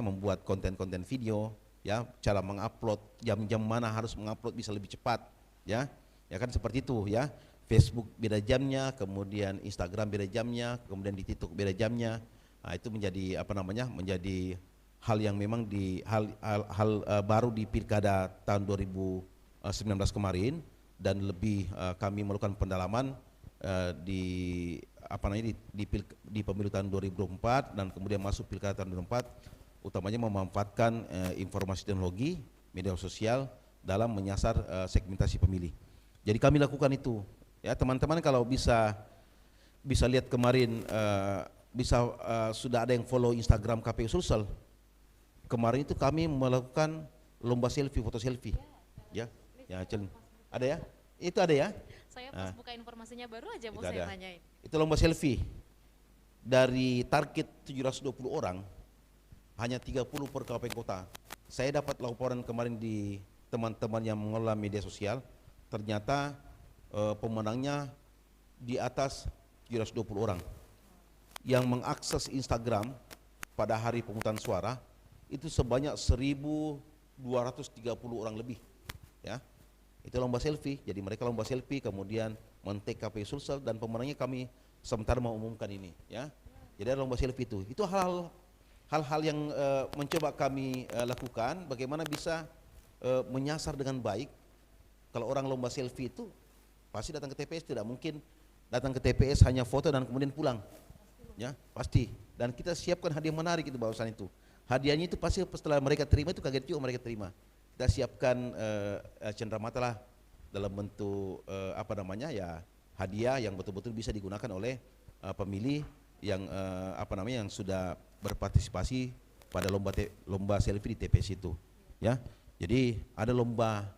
S2: membuat konten-konten video, ya, cara mengupload, jam-jam mana harus mengupload bisa lebih cepat, ya kan seperti itu, ya. Facebook beda jamnya, kemudian Instagram beda jamnya, kemudian di TikTok beda jamnya. Nah, itu menjadi menjadi hal yang memang baru di Pilkada tahun 2019 kemarin, dan lebih kami melakukan pendalaman di pemilu tahun 2024 dan kemudian masuk Pilkada tahun 2024, utamanya memanfaatkan informasi teknologi media sosial dalam menyasar segmentasi pemilih. Jadi kami lakukan itu. Ya, teman-teman kalau bisa lihat kemarin sudah ada yang follow Instagram KPU Sulsel. Kemarin itu kami melakukan lomba selfie, foto selfie. Ya, ada ya? Itu ada ya?
S1: Saya pas buka informasinya baru aja mau
S2: Itu
S1: saya
S2: ada.
S1: tanyain.
S2: Itu lomba selfie. Dari target 720 orang, hanya 30 per kabupaten kota. Saya dapat laporan kemarin di teman-teman yang mengelola media sosial, ternyata pemenangnya di atas 720 orang. Yang mengakses Instagram pada hari pemungutan suara itu sebanyak 1.230 orang lebih, ya. Itu lomba selfie. Jadi mereka lomba selfie, kemudian men-tag KPU Sulsel, dan pemenangnya kami sementara mau umumkan ini, ya. Jadi ada lomba selfie itu. Itu hal-hal yang mencoba kami lakukan, bagaimana bisa menyasar dengan baik. Kalau orang lomba selfie itu pasti datang ke TPS, tidak mungkin datang ke TPS hanya foto dan kemudian pulang, ya, pasti. Dan kita siapkan hadiah menarik itu, bahasan itu. Hadiahnya itu pasti setelah mereka terima itu kaget juga mereka terima. Kita siapkan cenderamata lah dalam bentuk hadiah yang betul-betul bisa digunakan oleh pemilih yang yang sudah berpartisipasi pada lomba selfie di TPS itu, ya. Jadi ada lomba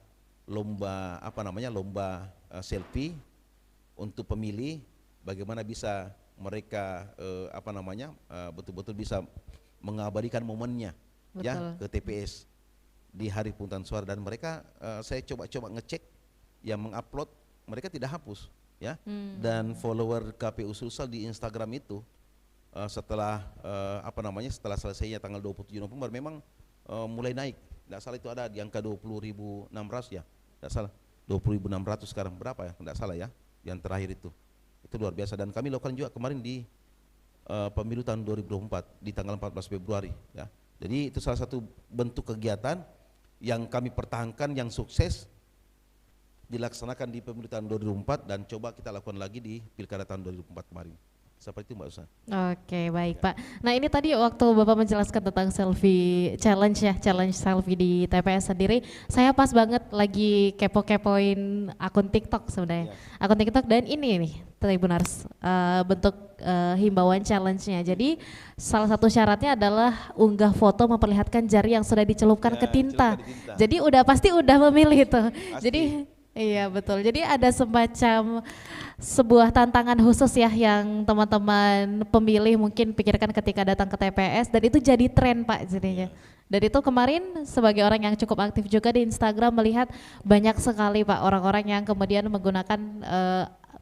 S2: selfie untuk pemilih, bagaimana bisa mereka betul-betul bisa mengabadikan momennya, ya, ke TPS di hari pemungutan suara. Dan mereka saya coba ngecek yang mengupload, mereka tidak hapus, ya. Dan follower KPU Sulsel di Instagram itu setelah setelah selesainya tanggal 27 November memang mulai naik. Tidak salah itu ada di angka 20.600, ya. Tidak salah 20.600 sekarang, berapa ya? Tidak salah ya, yang terakhir itu luar biasa. Dan kami lakukan juga kemarin di pemilu tahun 2024 di tanggal 14 Februari, ya. Jadi itu salah satu bentuk kegiatan yang kami pertahankan, yang sukses dilaksanakan di pemilu tahun 2004 dan coba kita lakukan lagi di Pilkada tahun 2004 kemarin. Seperti itu, Mbak Usa.
S1: Oke, baik Pak. Nah, ini tadi waktu Bapak menjelaskan tentang selfie challenge ya, challenge selfie di TPS sendiri, saya pas banget lagi kepo-kepoin akun TikTok sebenarnya. Akun TikTok, dan ini nih Tribuners, bentuk himbauan challenge-nya. Jadi salah satu syaratnya adalah unggah foto memperlihatkan jari yang sudah dicelupkan ke tinta. Jadi pasti udah memilih tuh. Jadi Iya betul. Jadi ada semacam sebuah tantangan khusus ya yang teman-teman pemilih mungkin pikirkan ketika datang ke TPS dan itu jadi tren Pak jadinya. Dan itu kemarin sebagai orang yang cukup aktif juga di Instagram melihat banyak sekali Pak orang-orang yang kemudian menggunakan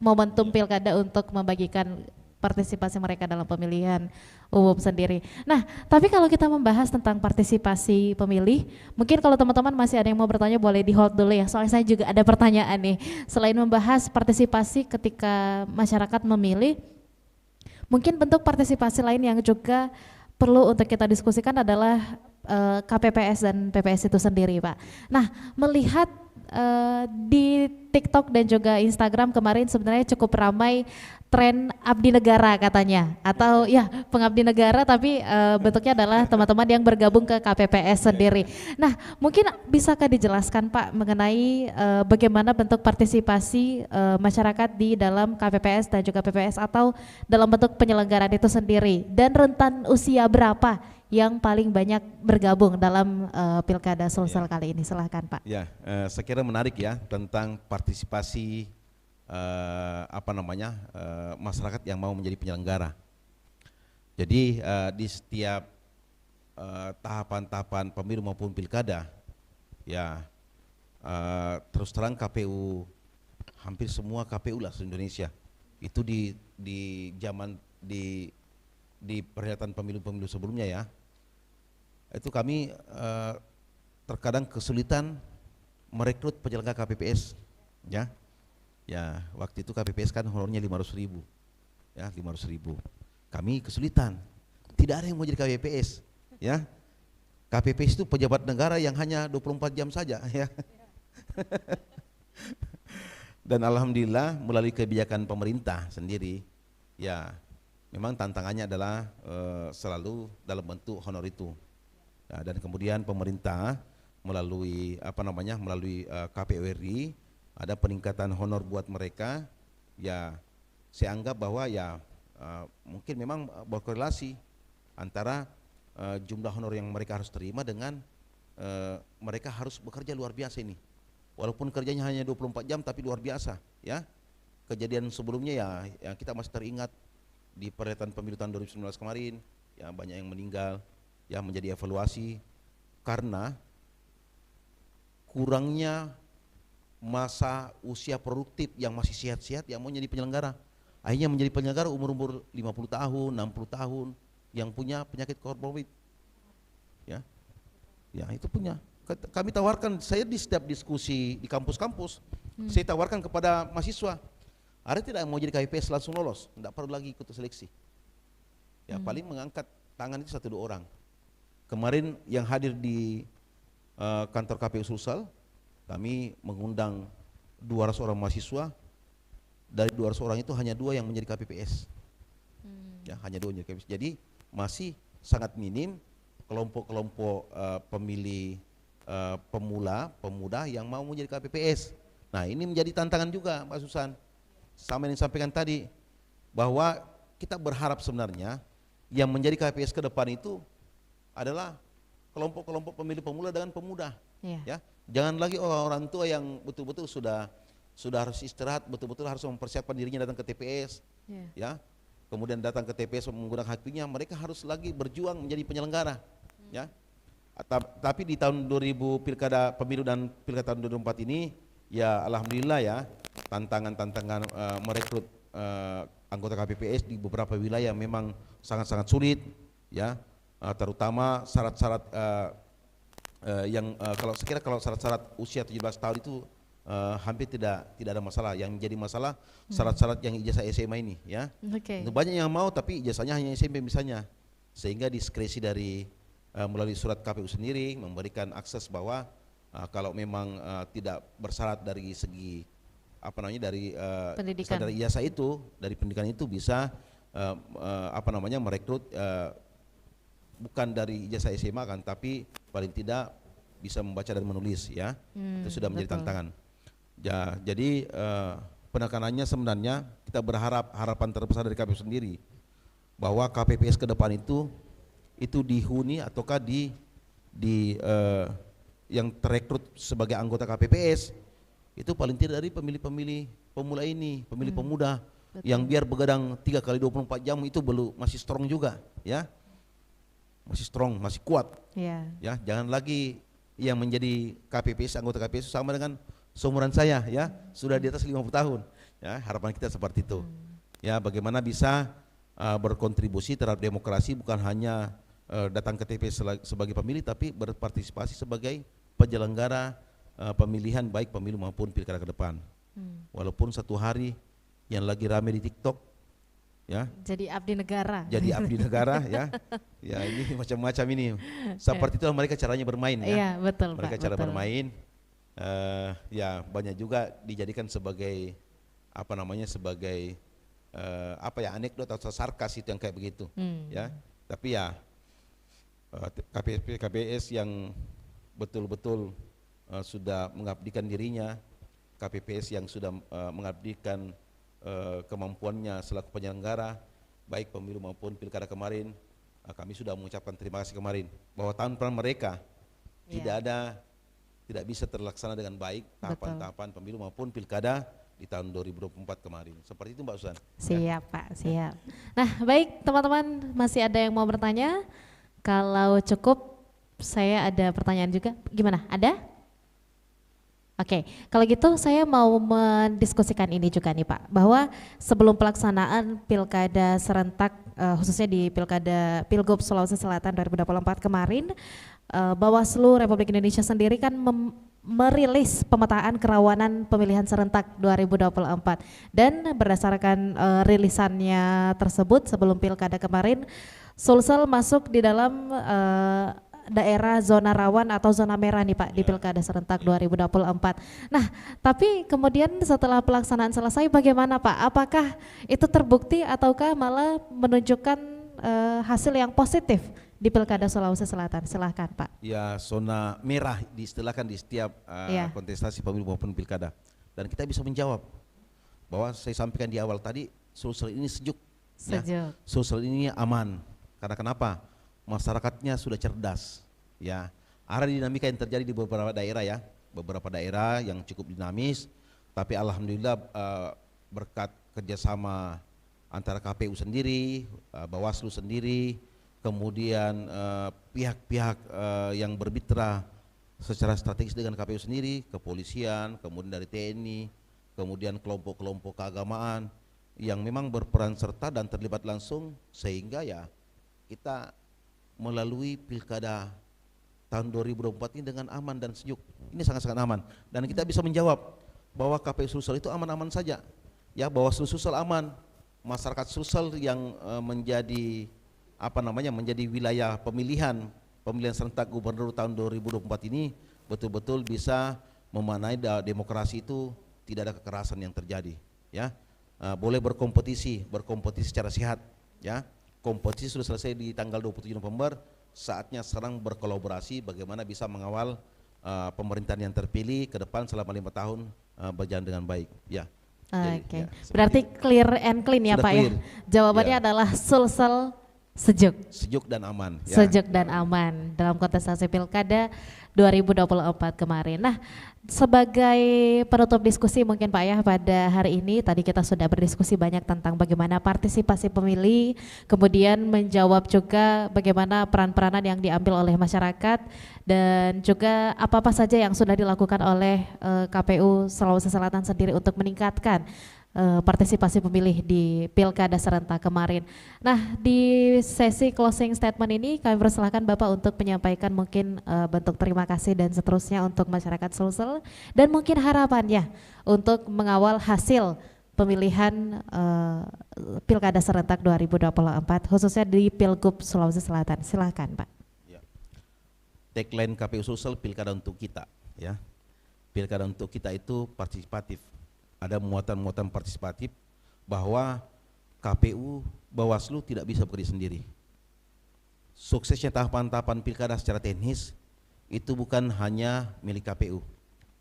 S1: momentum pilkada untuk membagikan partisipasi mereka dalam pemilihan umum sendiri. Nah, tapi kalau kita membahas tentang partisipasi pemilih, mungkin kalau teman-teman masih ada yang mau bertanya boleh di hold dulu ya, soalnya saya juga ada pertanyaan nih. Selain membahas partisipasi ketika masyarakat memilih, mungkin bentuk partisipasi lain yang juga perlu untuk kita diskusikan adalah KPPS dan PPS itu sendiri Pak. Nah, melihat di TikTok dan juga Instagram kemarin sebenarnya cukup ramai tren abdi negara katanya atau ya pengabdi negara tapi bentuknya adalah teman-teman yang bergabung ke KPPS sendiri. Nah mungkin bisakah dijelaskan Pak mengenai bagaimana bentuk partisipasi masyarakat di dalam KPPS dan juga PPS atau dalam bentuk penyelenggaraan itu sendiri dan rentan usia berapa yang paling banyak bergabung dalam Pilkada Sulsel kali ini, silahkan Pak.
S2: Ya, saya kira menarik ya tentang partisipasi masyarakat yang mau menjadi penyelenggara. Jadi di setiap tahapan-tahapan pemilu maupun pilkada, ya terus terang KPU hampir semua KPU lah di Indonesia itu di zaman di perhelatan pemilu-pemilu sebelumnya ya, itu kami terkadang kesulitan merekrut penyelenggara KPPS ya. Ya, waktu itu KPPS kan honornya 500.000. Ya, 500.000. Kami kesulitan. Tidak ada yang mau jadi KPPS, ya. KPPS itu pejabat negara yang hanya 24 jam saja, ya. Dan alhamdulillah melalui kebijakan pemerintah sendiri, ya, memang tantangannya adalah selalu dalam bentuk honor itu. Ya, dan kemudian pemerintah melalui KPU RI ada peningkatan honor buat mereka, ya saya anggap bahwa ya mungkin memang berkorelasi antara jumlah honor yang mereka harus terima dengan mereka harus bekerja luar biasa ini. Walaupun kerjanya hanya 24 jam tapi luar biasa ya. Kejadian sebelumnya ya kita masih teringat di perhelatan pemilu tahun 2019 kemarin ya banyak yang meninggal ya, menjadi evaluasi karena kurangnya masa usia produktif yang masih sehat-sehat yang mau jadi penyelenggara. Akhirnya menjadi penyelenggara umur-umur 50 tahun, 60 tahun yang punya penyakit komorbid. Ya. Ya, itu punya. Kami tawarkan, saya di setiap diskusi di kampus-kampus, saya tawarkan kepada mahasiswa, ada tidak yang mau jadi KPPS langsung lolos, tidak perlu lagi ikut seleksi. Ya, paling mengangkat tangan itu 1-2 orang. Kemarin yang hadir di kantor KPU Sulsel, kami mengundang 200 orang mahasiswa, dari 200 orang itu hanya 2 yang menjadi KPPS. Ya, hanya 2 yang menjadi KPPS. Jadi masih sangat minim kelompok-kelompok pemilih pemuda yang mau menjadi KPPS. Nah ini menjadi tantangan juga Mbak Susan, sama yang disampaikan tadi, bahwa kita berharap sebenarnya yang menjadi KPPS ke depan itu adalah kelompok-kelompok pemilih pemula dengan pemuda. Ya, jangan lagi orang tua yang betul-betul sudah harus istirahat, betul-betul harus mempersiapkan dirinya datang ke TPS, ya, kemudian datang ke TPS menggunakan hak pilihnya, mereka harus lagi berjuang menjadi penyelenggara, ya. Tapi di tahun 2000 pilkada pemilu dan pilkada tahun 2004 ini, ya alhamdulillah ya, tantangan merekrut anggota KPPS di beberapa wilayah memang sangat-sangat sulit, ya, terutama syarat-syarat kalau syarat-syarat usia 17 tahun itu hampir tidak ada masalah. Yang menjadi masalah syarat-syarat yang ijazah SMA ini, ya. Itu banyak yang mau tapi ijazahnya hanya SMP misalnya, sehingga diskresi dari melalui surat KPU sendiri memberikan akses bahwa kalau memang tidak bersyarat dari segi dari standar ijazah itu, dari pendidikan itu bisa merekrut bukan dari ijazah SMA kan, tapi paling tidak bisa membaca dan menulis, ya. Itu sudah menjadi tantangan. Ya, jadi penekanannya sebenarnya kita berharap, harapan terbesar dari KPU sendiri bahwa KPPS ke depan itu dihuni ataukah yang terekrut sebagai anggota KPPS itu paling tidak dari pemilih-pemilih pemula ini, pemilih pemuda
S1: Betul.
S2: yang biar begadang 3 kali 24 jam itu belum masih strong juga, ya. Masih strong, masih kuat.
S1: Ya.
S2: Ya, jangan lagi yang menjadi KPPS, anggota KPPS sama dengan seumuran saya, ya, sudah di atas 50 tahun. Ya, harapan kita seperti itu. Ya, bagaimana bisa berkontribusi terhadap demokrasi, bukan hanya datang ke TPS sebagai pemilih, tapi berpartisipasi sebagai penyelenggara pemilihan baik pemilu maupun pilkada ke depan. Walaupun satu hari yang lagi rame di TikTok, ya,
S1: Jadi abdi negara.
S2: jadi abdi negara, ya, ya ini macam-macam ini. Seperti itulah mereka caranya bermain, ya.
S1: Iya, betul,
S2: Mereka
S1: Pak.
S2: cara
S1: betul.
S2: bermain, ya banyak juga dijadikan sebagai apa namanya, sebagai apa ya, anekdot atau sarkas itu yang kayak begitu, ya. Tapi ya KPPS yang betul-betul sudah mengabdikan dirinya, KPPS yang sudah mengabdikan kemampuannya selaku penyelenggara baik pemilu maupun pilkada kemarin, kami sudah mengucapkan terima kasih kemarin bahwa tanpa mereka tidak bisa terlaksana dengan baik tahapan-tahapan pemilu maupun pilkada di tahun 2024 kemarin. Seperti itu Mbak Susan.
S1: Siap Pak, siap. Nah baik teman-teman, masih ada yang mau bertanya? Kalau cukup, saya ada pertanyaan juga. Gimana? Ada? Oke, kalau gitu saya mau mendiskusikan ini juga nih Pak, bahwa sebelum pelaksanaan pilkada serentak, khususnya di Pilgub Sulawesi Selatan 2024 kemarin, Bawaslu Republik Indonesia sendiri kan merilis pemetaan kerawanan pemilihan serentak 2024, dan berdasarkan rilisannya tersebut sebelum pilkada kemarin, Sulsel masuk di dalam daerah zona rawan atau zona merah nih Pak di pilkada serentak 2024. Nah, tapi kemudian setelah pelaksanaan selesai bagaimana Pak? Apakah itu terbukti ataukah malah menunjukkan hasil yang positif di pilkada Sulawesi Selatan? Silahkan Pak.
S2: Ya, zona merah diistilahkan di setiap kontestasi pemilu maupun pilkada. Dan kita bisa menjawab bahwa saya sampaikan di awal tadi, Sulsel ini sejuk. Ya. Sulsel ini aman. Karena kenapa? Masyarakatnya sudah cerdas, ya. Ada dinamika yang terjadi di beberapa daerah, ya, beberapa daerah yang cukup dinamis, tapi alhamdulillah berkat kerjasama antara KPU sendiri, Bawaslu sendiri, kemudian pihak-pihak yang bermitra secara strategis dengan KPU sendiri, kepolisian, kemudian dari TNI, kemudian kelompok-kelompok keagamaan yang memang berperan serta dan terlibat langsung, sehingga ya kita melalui pilkada tahun 2024 ini dengan aman dan sejuk. Ini sangat-sangat aman, dan kita bisa menjawab bahwa KPU Sulsel itu aman-aman saja, ya, bahwa Sulsel aman, masyarakat Sulsel yang menjadi apa namanya, menjadi wilayah pemilihan serentak gubernur tahun 2024 ini betul-betul bisa memaknai demokrasi itu tidak ada kekerasan yang terjadi, ya. Boleh berkompetisi secara sehat, ya. Kompetisi sudah selesai di tanggal 27 November, saatnya sekarang berkolaborasi bagaimana bisa mengawal pemerintahan yang terpilih ke depan selama 5 tahun berjalan dengan baik, ya.
S1: Oke,
S2: Ya,
S1: berarti clear and clean ya
S2: Sudah
S1: Pak
S2: clear.
S1: ya. Jawabannya adalah Sulsel sejuk
S2: dan aman, ya.
S1: sejuk dan aman dalam kontestasi pilkada 2024 kemarin. Nah, sebagai penutup diskusi mungkin Pak ya, pada hari ini tadi kita sudah berdiskusi banyak tentang bagaimana partisipasi pemilih, kemudian menjawab juga bagaimana peran-peranan yang diambil oleh masyarakat, dan juga apa-apa saja yang sudah dilakukan oleh KPU Sulawesi Selatan sendiri untuk meningkatkan partisipasi pemilih di pilkada serentak kemarin. Nah, di sesi closing statement ini kami persilahkan Bapak untuk menyampaikan mungkin bentuk terima kasih dan seterusnya untuk masyarakat Sulsel, dan mungkin harapannya untuk mengawal hasil pemilihan pilkada serentak 2024 khususnya di Pilgub Sulawesi Selatan. Silahkan Pak.
S2: Ya. Tagline KPU Sulsel, pilkada untuk kita, ya. Pilkada untuk kita itu partisipatif. Ada muatan-muatan partisipatif bahwa KPU, Bawaslu tidak bisa bekerja sendiri. Suksesnya tahapan-tahapan pilkada secara teknis itu bukan hanya milik KPU.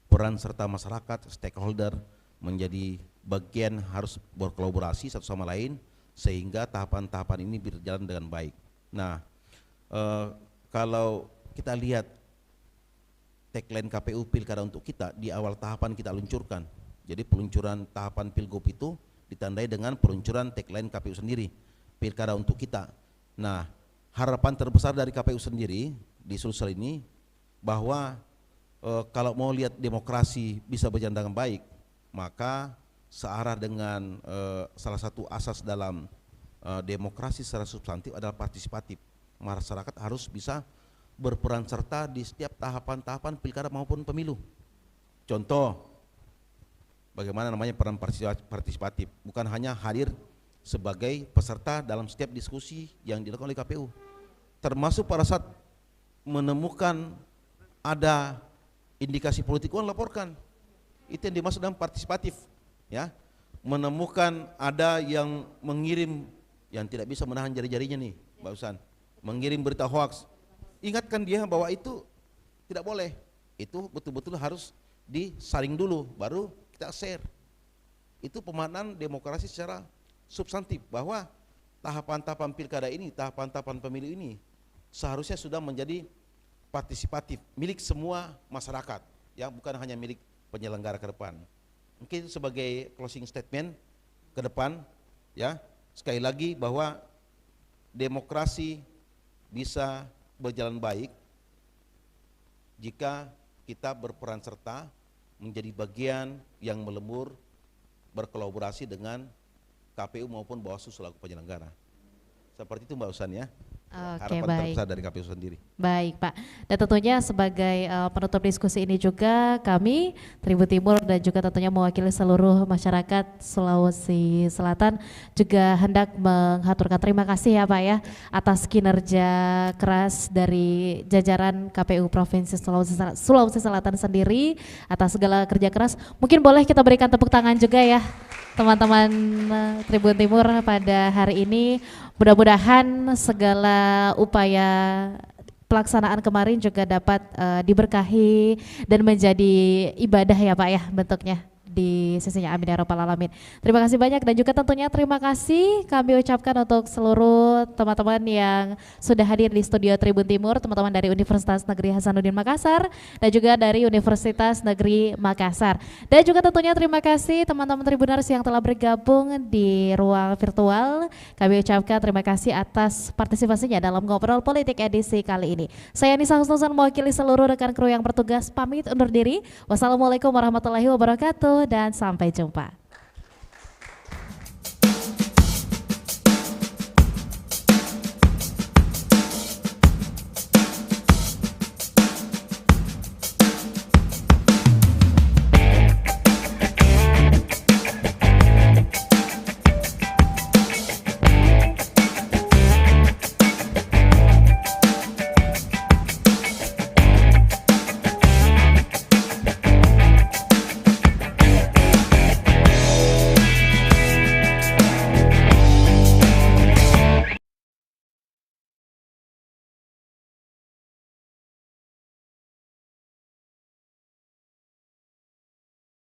S2: Peran serta masyarakat, stakeholder menjadi bagian, harus berkolaborasi satu sama lain sehingga tahapan-tahapan ini berjalan dengan baik. Nah, kalau kita lihat tagline KPU Pilkada untuk kita di awal tahapan kita luncurkan. Jadi peluncuran tahapan Pilgub itu ditandai dengan peluncuran tagline KPU sendiri, Pilkada untuk kita. Nah, harapan terbesar dari KPU sendiri di Sulsel ini bahwa kalau mau lihat demokrasi bisa berjalan dengan baik, maka searah dengan salah satu asas dalam demokrasi secara substantif adalah partisipatif. Masyarakat harus bisa berperan serta di setiap tahapan-tahapan pilkada maupun pemilu. Contoh, bagaimana namanya peran partisipatif, bukan hanya hadir sebagai peserta dalam setiap diskusi yang dilakukan oleh KPU, termasuk pada saat menemukan ada indikasi politik uang laporkan. Itu yang dimaksud dalam partisipatif, ya. Menemukan ada yang mengirim yang tidak bisa menahan jari-jarinya nih, Mbak Usan, mengirim berita hoax, ingatkan dia bahwa itu tidak boleh, itu betul-betul harus disaring dulu, baru kita share. Itu pemaknaan demokrasi secara substantif, bahwa tahapan-tahapan pilkada ini, tahapan-tahapan pemilu ini seharusnya sudah menjadi partisipatif, milik semua masyarakat, ya, bukan hanya milik penyelenggara ke depan. Mungkin sebagai closing statement ke depan, ya, sekali lagi bahwa demokrasi bisa berjalan baik jika kita berperan serta menjadi bagian yang melebur berkolaborasi dengan KPU maupun Bawaslu selaku penyelenggara. Seperti itu Mbak Usan, ya.
S1: Oke,
S2: harapan
S1: baik.
S2: terbesar dari KPU sendiri.
S1: Baik Pak, dan tentunya sebagai penutup diskusi ini juga kami Tribun Timur dan juga tentunya mewakili seluruh masyarakat Sulawesi Selatan juga hendak menghaturkan terima kasih ya Pak ya atas kinerja keras dari jajaran KPU Provinsi Sulawesi Selatan sendiri atas segala kerja keras. Mungkin boleh kita berikan tepuk tangan juga ya teman-teman Tribun Timur pada hari ini. Mudah-mudahan segala upaya pelaksanaan kemarin juga dapat diberkahi dan menjadi ibadah ya Pak ya bentuknya di sisinya, amin ya rabbal alamin. Terima kasih banyak dan juga tentunya terima kasih kami ucapkan untuk seluruh teman-teman yang sudah hadir di studio Tribun Timur, teman-teman dari Universitas Negeri Hasanuddin Makassar dan juga dari Universitas Negeri Makassar. Dan juga tentunya terima kasih teman-teman Tribuners yang telah bergabung di ruang virtual. Kami ucapkan terima kasih atas partisipasinya dalam Ngobrol Politik edisi kali ini. Saya Nisa Husnuzan mewakili seluruh rekan kru yang bertugas pamit undur diri. Wassalamualaikum warahmatullahi wabarakatuh dan sampai jumpa.